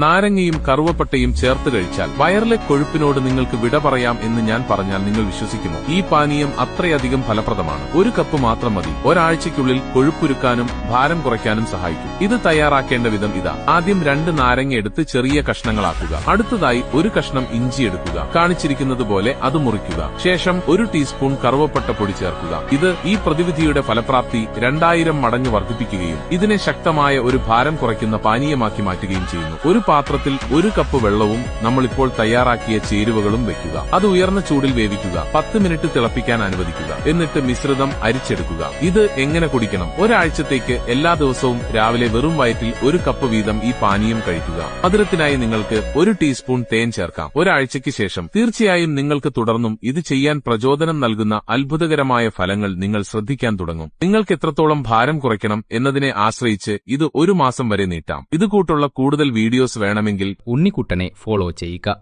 നാരങ്ങയും കറുവപ്പട്ടയും ചേർത്ത് കഴിച്ചാൽ വയറിലെ കൊഴുപ്പിനോട് നിങ്ങൾക്ക് വിട പറയാം എന്ന് ഞാൻ പറഞ്ഞാൽ നിങ്ങൾ വിശ്വസിക്കുമോ? ഈ പാനീയം അത്രയധികം ഫലപ്രദമാണ്. ഒരു കപ്പ് മാത്രം മതി. ഒരാഴ്ചയ്ക്കുള്ളിൽ കൊഴുപ്പുരുക്കാനും ഭാരം കുറയ്ക്കാനും സഹായിക്കും. ഇത് തയ്യാറാക്കേണ്ട വിധം ഇതാ. ആദ്യം 2 നാരങ്ങ എടുത്ത് ചെറിയ കഷ്ണങ്ങളാക്കുക. അടുത്തതായി 1 കഷ്ണം ഇഞ്ചി എടുക്കുക. കാണിച്ചിരിക്കുന്നത് പോലെ അത് മുറിക്കുക. ശേഷം 1 ടീസ്പൂൺ കറുവപ്പട്ട പൊടി ചേർക്കുക. ഇത് ഈ പ്രതിവിധിയുടെ ഫലപ്രാപ്തി 2000 മടങ്ങ് വർദ്ധിപ്പിക്കുകയും ഇതിനെ ശക്തമായ ഒരു ഭാരം കുറയ്ക്കുന്ന പാനീയമാക്കി മാറ്റുകയും ചെയ്യുന്നു. ഒരു പാത്രത്തിൽ 1 കപ്പ് വെള്ളവും നമ്മളിപ്പോൾ തയ്യാറാക്കിയ ചേരുവകളും വെക്കുക. അത് ഉയർന്ന ചൂടിൽ വേവിക്കുക. 10 മിനിറ്റ് തിളപ്പിക്കാൻ അനുവദിക്കുക. എന്നിട്ട് മിശ്രിതം അരിച്ചെടുക്കുക. ഇത് എങ്ങനെ കുടിക്കണം? ഒരാഴ്ചത്തേക്ക് എല്ലാ ദിവസവും രാവിലെ വെറും വയറ്റിൽ 1 കപ്പ് വീതം ഈ പാനീയം കഴിക്കുക. മധുരത്തിനായി നിങ്ങൾക്ക് 1 ടീസ്പൂൺ തേൻ ചേർക്കാം. ഒരാഴ്ചയ്ക്ക് ശേഷം തീർച്ചയായും നിങ്ങൾക്ക് തുടർന്നും ഇത് ചെയ്യാൻ പ്രചോദനം നൽകുന്ന അത്ഭുതകരമായ ഫലങ്ങൾ നിങ്ങൾ ശ്രദ്ധിക്കാൻ തുടങ്ങും. നിങ്ങൾക്ക് എത്രത്തോളം ഭാരം കുറയ്ക്കണം എന്നതിനെ ആശ്രയിച്ച് ഇത് 1 മാസം വരെ നീട്ടാം. ഇതുകൂട്ടുള്ള കൂടുതൽ വീഡിയോസ് വേണമെങ്കിൽ ഉണ്ണിക്കുട്ടനെ ഫോളോ ചെയ്യുക.